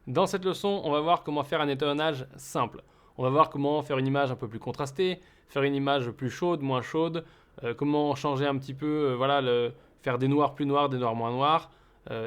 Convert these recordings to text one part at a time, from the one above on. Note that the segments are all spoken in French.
Dans cette leçon, on va voir comment faire un étalonnage simple. On va voir comment faire une image un peu plus contrastée, faire une image plus chaude, moins chaude, comment changer un petit peu, faire des noirs, des noirs moins noirs,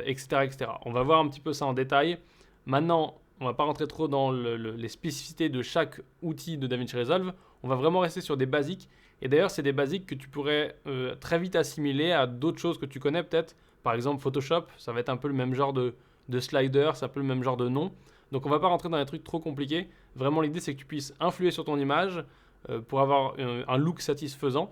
etc., etc. On va voir un petit peu ça en détail. Maintenant, on ne va pas rentrer trop dans les spécificités de chaque outil de DaVinci Resolve. On va vraiment rester sur des basiques. Et d'ailleurs, c'est des basiques que tu pourrais très vite assimiler à d'autres choses que tu connais peut-être. Par exemple, Photoshop, ça va être un peu le même genre de slider, c'est un peu le même genre de nom. Donc on va pas rentrer dans des trucs trop compliqués. Vraiment l'idée c'est que tu puisses influer sur ton image pour avoir un look satisfaisant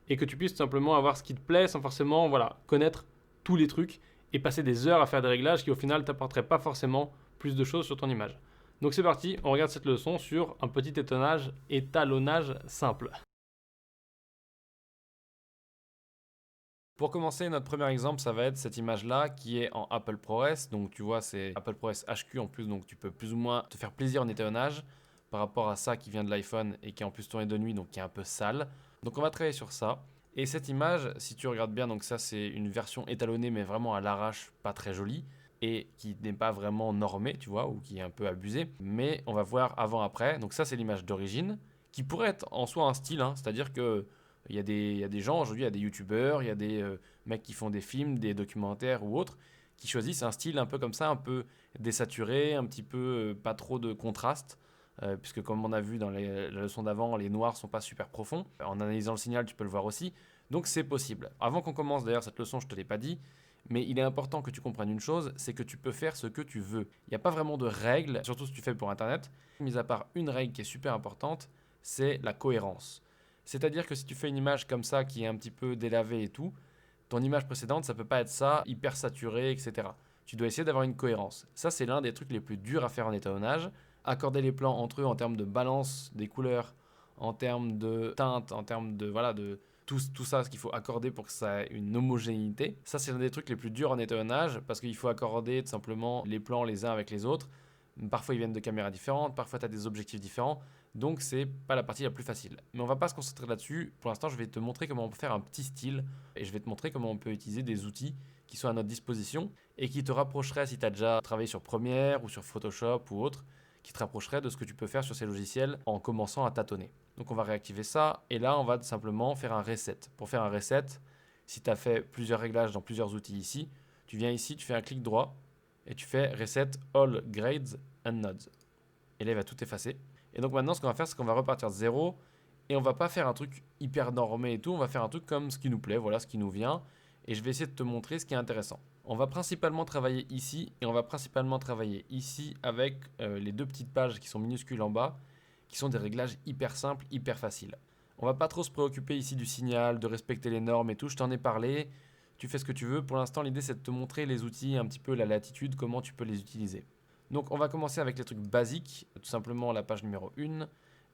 et que tu puisses tout simplement avoir ce qui te plaît sans forcément connaître tous les trucs et passer des heures à faire des réglages qui au final t'apporteraient pas forcément plus de choses sur ton image. Donc c'est parti, on regarde cette leçon sur un petit étalonnage simple. Pour commencer, notre premier exemple, ça va être cette image-là qui est en Apple ProRes. Donc tu vois, c'est Apple ProRes HQ en plus, donc tu peux plus ou moins te faire plaisir en étalonnage par rapport à ça qui vient de l'iPhone et qui est en plus tourné de nuit, donc qui est un peu sale. Donc on va travailler sur ça. Et cette image, si tu regardes bien, donc ça c'est une version étalonnée mais vraiment à l'arrache, pas très jolie et qui n'est pas vraiment normée, tu vois, ou qui est un peu abusée. Mais on va voir avant-après. Donc ça c'est l'image d'origine qui pourrait être en soi un style, hein. C'est-à-dire que il y a des gens aujourd'hui, il y a des youtubeurs, il y a des mecs qui font des films, des documentaires ou autres, qui choisissent un style un peu comme ça, un peu désaturé, un petit peu pas trop de contraste. Puisque comme on a vu dans la leçon d'avant, les noirs sont pas super profonds. En analysant le signal, tu peux le voir aussi. Donc c'est possible. Avant qu'on commence d'ailleurs cette leçon, je ne te l'ai pas dit, mais il est important que tu comprennes une chose, c'est que tu peux faire ce que tu veux. Il n'y a pas vraiment de règles, surtout si tu fais pour Internet, mis à part une règle qui est super importante, c'est la cohérence. C'est-à-dire que si tu fais une image comme ça qui est un petit peu délavée et tout, ton image précédente, ça peut pas être ça, hyper saturé, etc. Tu dois essayer d'avoir une cohérence. Ça, c'est l'un des trucs les plus durs à faire en étalonnage. Accorder les plans entre eux en termes de balance des couleurs, en termes de teinte, en termes de tout ça, ce qu'il faut accorder pour que ça ait une homogénéité. Ça, c'est l'un des trucs les plus durs en étalonnage parce qu'il faut accorder tout simplement les plans les uns avec les autres. Parfois, ils viennent de caméras différentes, parfois, tu as des objectifs différents. Donc, c'est pas la partie la plus facile. Mais on va pas se concentrer là-dessus. Pour l'instant, je vais te montrer comment on peut faire un petit style et je vais te montrer comment on peut utiliser des outils qui sont à notre disposition et qui te rapprocheraient, si tu as déjà travaillé sur Premiere ou sur Photoshop ou autre, qui te rapprocheraient de ce que tu peux faire sur ces logiciels en commençant à tâtonner. Donc, on va réactiver ça et là, on va simplement faire un reset. Pour faire un reset, si tu as fait plusieurs réglages dans plusieurs outils ici, tu viens ici, tu fais un clic droit et tu fais Reset All Grades and Nodes. Et là, il va tout effacer. Et donc maintenant, ce qu'on va faire, c'est qu'on va repartir de zéro et on va pas faire un truc hyper normé et tout. On va faire un truc comme ce qui nous plaît, voilà ce qui nous vient. Et je vais essayer de te montrer ce qui est intéressant. On va principalement travailler ici et on va principalement travailler ici avec les deux petites pages qui sont minuscules en bas, qui sont des réglages hyper simples, hyper faciles. On va pas trop se préoccuper ici du signal, de respecter les normes et tout. Je t'en ai parlé. Tu fais ce que tu veux. Pour l'instant, l'idée c'est de te montrer les outils, un petit peu la latitude, comment tu peux les utiliser. Donc on va commencer avec les trucs basiques, tout simplement la page numéro 1,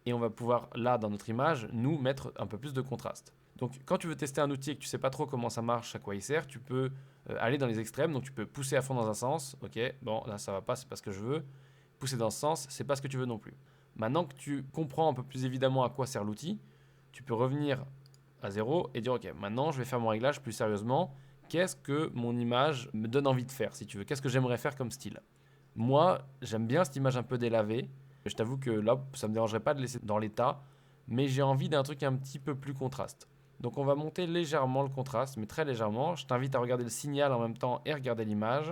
et on va pouvoir, là, dans notre image, nous mettre un peu plus de contraste. Donc quand tu veux tester un outil et que tu ne sais pas trop comment ça marche, à quoi il sert, tu peux aller dans les extrêmes, donc tu peux pousser à fond dans un sens, ok, bon là ça va pas, c'est pas ce que je veux, pousser dans ce sens, c'est pas ce que tu veux non plus. Maintenant que tu comprends un peu plus évidemment à quoi sert l'outil, tu peux revenir à zéro et dire ok, maintenant je vais faire mon réglage plus sérieusement, qu'est-ce que mon image me donne envie de faire si tu veux, qu'est-ce que j'aimerais faire comme style. Moi, j'aime bien cette image un peu délavée. Je t'avoue que là, ça me dérangerait pas de laisser dans l'état, mais j'ai envie d'un truc un petit peu plus contraste. Donc on va monter légèrement le contraste, mais très légèrement. Je t'invite à regarder le signal en même temps et regarder l'image,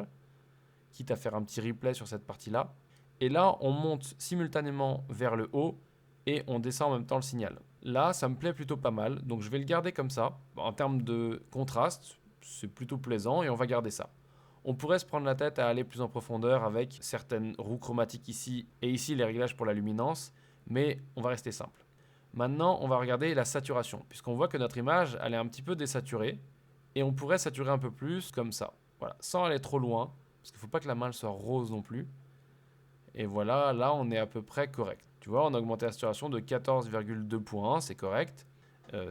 quitte à faire un petit replay sur cette partie-là. Et là, on monte simultanément vers le haut et on descend en même temps le signal. Là, ça me plaît plutôt pas mal, donc je vais le garder comme ça. En termes de contraste, c'est plutôt plaisant et on va garder ça. On pourrait se prendre la tête à aller plus en profondeur avec certaines roues chromatiques ici et ici les réglages pour la luminance, mais on va rester simple. Maintenant, on va regarder la saturation, puisqu'on voit que notre image, elle est un petit peu désaturée, et on pourrait saturer un peu plus comme ça. Voilà, sans aller trop loin, parce qu'il ne faut pas que la malle soit rose non plus. Et voilà, là, on est à peu près correct. Tu vois, on a augmenté la saturation de 14,2 points, c'est correct.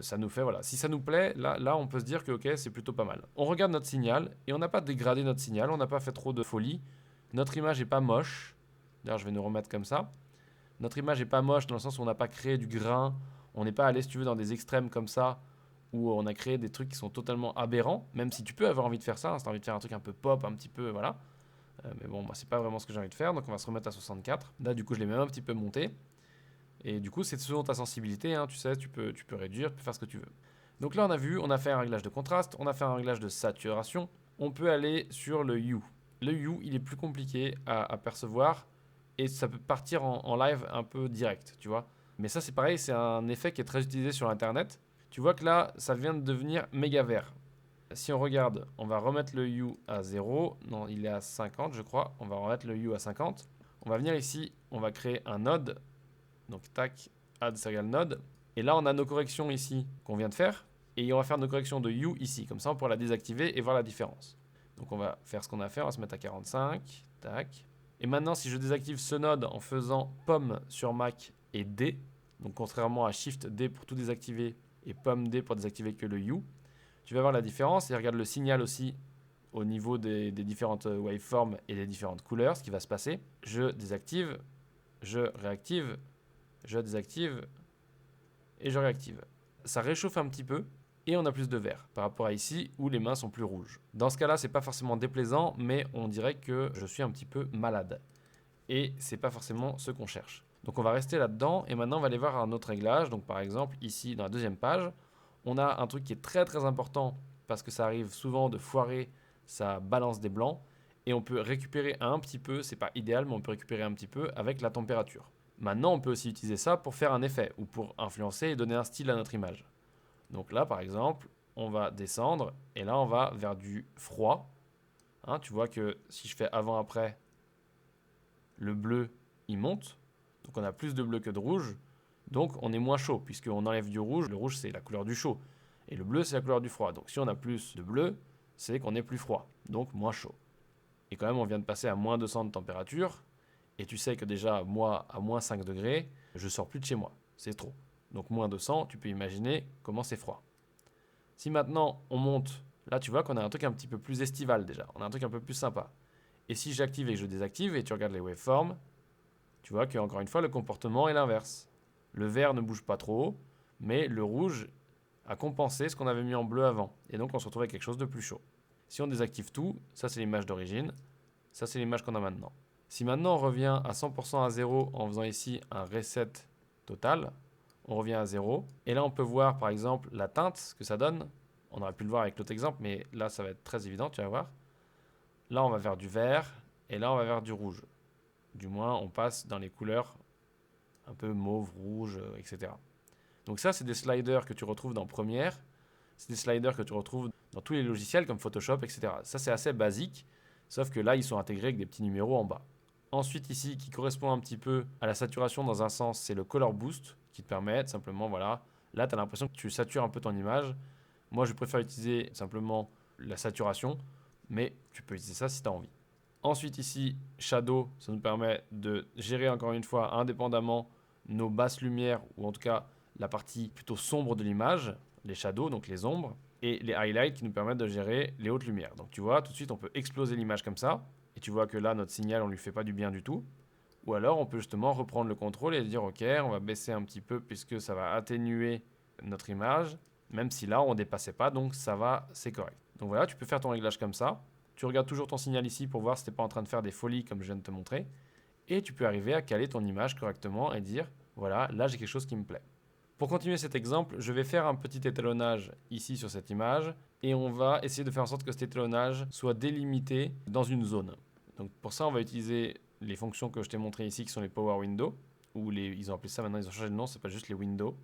Ça nous fait, voilà, si ça nous plaît, là, on peut se dire que ok, c'est plutôt pas mal. On regarde notre signal et on n'a pas dégradé notre signal, on n'a pas fait trop de folie. Notre image est pas moche. D'ailleurs, je vais nous remettre comme ça. Notre image est pas moche dans le sens où on n'a pas créé du grain, on n'est pas allé, si tu veux, dans des extrêmes comme ça, où on a créé des trucs qui sont totalement aberrants, même si tu peux avoir envie de faire ça, hein, si tu as envie de faire un truc un peu pop, un petit peu, voilà. Mais bon, moi, c'est pas vraiment ce que j'ai envie de faire, donc on va se remettre à 64. Là, du coup, je l'ai même un petit peu monté. Et du coup, c'est selon ta sensibilité, hein, tu sais, tu peux réduire, tu peux faire ce que tu veux. Donc là, on a vu, on a fait un réglage de contraste, on a fait un réglage de saturation. On peut aller sur le hue. Le hue, il est plus compliqué à percevoir et ça peut partir en live un peu direct, tu vois. Mais ça, c'est pareil, c'est un effet qui est très utilisé sur Internet. Tu vois que là, ça vient de devenir méga vert. Si on regarde, on va remettre le hue à 0. Non, il est à 50, je crois. On va remettre le hue à 50. On va venir ici, on va créer un node. Donc, tac, add serial node. Et là, on a nos corrections ici qu'on vient de faire. Et on va faire nos corrections de hue ici. Comme ça, on pourra la désactiver et voir la différence. Donc, on va faire ce qu'on a fait. On va se mettre à 45. Tac. Et maintenant, si je désactive ce node en faisant pomme sur Mac et D, donc contrairement à Shift D pour tout désactiver et pomme D pour désactiver que le hue, tu vas voir la différence et regarde le signal aussi au niveau des différentes waveforms et des différentes couleurs, ce qui va se passer. Je désactive, je réactive, je désactive et je réactive. Ça réchauffe un petit peu et on a plus de vert par rapport à ici où les mains sont plus rouges. Dans ce cas-là, c'est pas forcément déplaisant, mais on dirait que je suis un petit peu malade. Et c'est pas forcément ce qu'on cherche. Donc on va rester là-dedans et maintenant on va aller voir un autre réglage. Donc par exemple ici dans la deuxième page, on a un truc qui est très très important parce que ça arrive souvent de foirer sa balance des blancs et on peut récupérer un petit peu, c'est pas idéal mais on peut récupérer un petit peu avec la température. Maintenant on peut aussi utiliser ça pour faire un effet ou pour influencer et donner un style à notre image. Donc là par exemple on va descendre et là on va vers du froid. Hein, tu vois que si je fais avant-après, le bleu il monte, donc on a plus de bleu que de rouge, donc on est moins chaud, puisqu'on enlève du rouge, le rouge c'est la couleur du chaud, et le bleu c'est la couleur du froid, donc si on a plus de bleu, c'est qu'on est plus froid, donc moins chaud. Et quand même on vient de passer à moins 200 de température, et tu sais que déjà moi à moins 5 degrés, je sors plus de chez moi, c'est trop. Donc moins 200, tu peux imaginer comment c'est froid. Si maintenant on monte, là tu vois qu'on a un truc un petit peu plus estival déjà, on a un truc un peu plus sympa. Et si j'active et que je désactive, et tu regardes les waveforms, tu vois qu'encore une fois, le comportement est l'inverse. Le vert ne bouge pas trop, mais le rouge a compensé ce qu'on avait mis en bleu avant. Et donc, on se retrouve avec quelque chose de plus chaud. Si on désactive tout, ça c'est l'image d'origine, ça c'est l'image qu'on a maintenant. Si maintenant on revient à 100% à 0 en faisant ici un reset total, on revient à 0. Et là, on peut voir par exemple la teinte, ce que ça donne. On aurait pu le voir avec l'autre exemple, mais là, ça va être très évident, tu vas voir. Là, on va vers du vert, et là, on va vers du rouge. Du moins, on passe dans les couleurs un peu mauve, rouge, etc. Donc ça, c'est des sliders que tu retrouves dans Premiere. C'est des sliders que tu retrouves dans tous les logiciels comme Photoshop, etc. Ça, c'est assez basique, sauf que là, ils sont intégrés avec des petits numéros en bas. Ensuite, ici, qui correspond un petit peu à la saturation dans un sens, c'est le Color Boost, qui te permet simplement, voilà, là, tu as l'impression que tu satures un peu ton image. Moi, je préfère utiliser simplement la saturation, mais tu peux utiliser ça si tu as envie. Ensuite ici, Shadow, ça nous permet de gérer encore une fois indépendamment nos basses lumières, ou en tout cas la partie plutôt sombre de l'image, les shadows, donc les ombres, et les highlights qui nous permettent de gérer les hautes lumières. Donc tu vois, tout de suite on peut exploser l'image comme ça, et tu vois que là notre signal on lui fait pas du bien du tout. Ou alors on peut justement reprendre le contrôle et dire ok, on va baisser un petit peu puisque ça va atténuer notre image, même si là on dépassait pas, donc ça va, c'est correct. Donc voilà, tu peux faire ton réglage comme ça. Tu regardes toujours ton signal ici pour voir si tu n'es pas en train de faire des folies comme je viens de te montrer. Et tu peux arriver à caler ton image correctement et dire, voilà, là j'ai quelque chose qui me plaît. Pour continuer cet exemple, je vais faire un petit étalonnage ici sur cette image et on va essayer de faire en sorte que cet étalonnage soit délimité dans une zone. Donc pour ça, on va utiliser les fonctions que je t'ai montrées ici qui sont les Power Windows, ou ils ont appelé ça maintenant, ils ont changé de nom, c'est pas juste les Windows,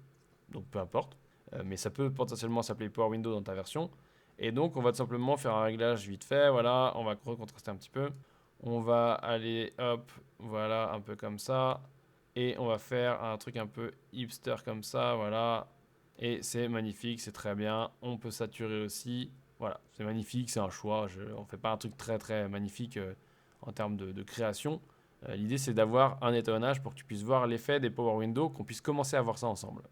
donc peu importe. Mais ça peut potentiellement s'appeler Power Windows dans ta version. Et donc, on va tout simplement faire un réglage vite fait. Voilà, on va recontraster un petit peu. On va aller, hop, voilà, un peu comme ça. Et on va faire un truc un peu hipster comme ça, voilà. Et c'est magnifique, c'est très bien. On peut saturer aussi. Voilà, c'est magnifique, c'est un choix. On ne fait pas un truc très très magnifique en termes de création. L'idée, c'est d'avoir un étalonnage pour que tu puisses voir l'effet des Power Windows, qu'on puisse commencer à voir ça ensemble.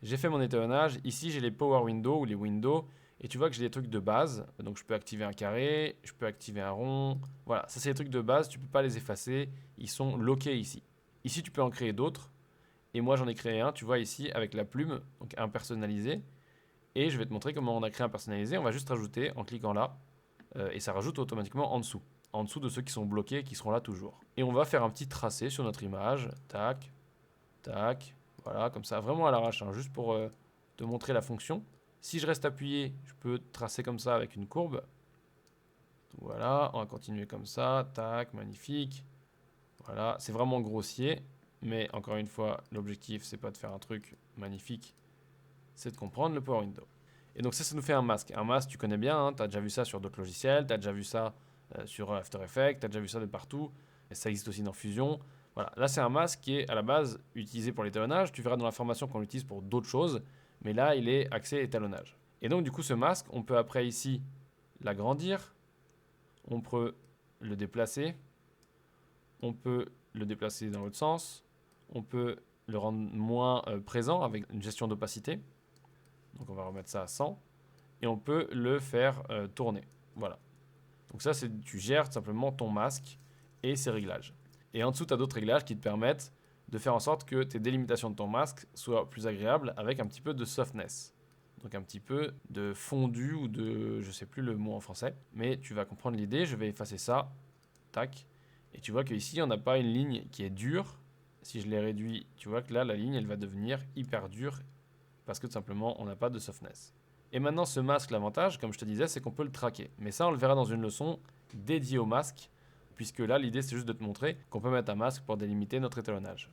J'ai fait mon étalonnage. Ici, j'ai les Power Windows ou les Windows. Et tu vois que j'ai des trucs de base. Donc, je peux activer un carré, je peux activer un rond. Voilà, ça, c'est des trucs de base. Tu ne peux pas les effacer. Ils sont lockés ici. Ici, tu peux en créer d'autres. Et moi, j'en ai créé un, tu vois, ici, avec la plume, donc un personnalisé. Et je vais te montrer comment on a créé un personnalisé. On va juste rajouter, en cliquant là, et ça rajoute automatiquement en dessous de ceux qui sont bloqués, qui seront là toujours. Et on va faire un petit tracé sur notre image, tac, tac, voilà, comme ça, vraiment à l'arrache, hein, juste pour te montrer la fonction. Si je reste appuyé, je peux tracer comme ça avec une courbe. Voilà, on va continuer comme ça, tac, magnifique. Voilà, c'est vraiment grossier, mais encore une fois, l'objectif, c'est pas de faire un truc magnifique, c'est de comprendre le Power Window. Et donc ça nous fait un masque. Un masque, tu connais bien, hein, tu as déjà vu ça sur d'autres logiciels, tu as déjà vu ça sur After Effects, tu as déjà vu ça de partout, et ça existe aussi dans Fusion. Voilà, là c'est un masque qui est à la base utilisé pour l'étalonnage, tu verras dans la formation qu'on l'utilise pour d'autres choses, mais là il est axé étalonnage. Et donc du coup ce masque, on peut après ici l'agrandir, on peut le déplacer, on peut le déplacer dans l'autre sens, on peut le rendre moins présent avec une gestion d'opacité. Donc on va remettre ça à 100. Et on peut le faire tourner. Voilà. Donc ça, c'est tu gères tout simplement ton masque et ses réglages. Et en dessous, tu as d'autres réglages qui te permettent de faire en sorte que tes délimitations de ton masque soient plus agréables avec un petit peu de softness. Donc un petit peu de fondu ou de... je sais plus le mot en français. Mais tu vas comprendre l'idée. Je vais effacer ça. Tac. Et tu vois qu'ici, on n'a pas une ligne qui est dure. Si je l'ai réduit, tu vois que là, la ligne, elle va devenir hyper dure parce que tout simplement, on n'a pas de softness. Et maintenant, ce masque, l'avantage, comme je te disais, c'est qu'on peut le traquer. Mais ça, on le verra dans une leçon dédiée au masque, puisque là, l'idée, c'est juste de te montrer qu'on peut mettre un masque pour délimiter notre étalonnage.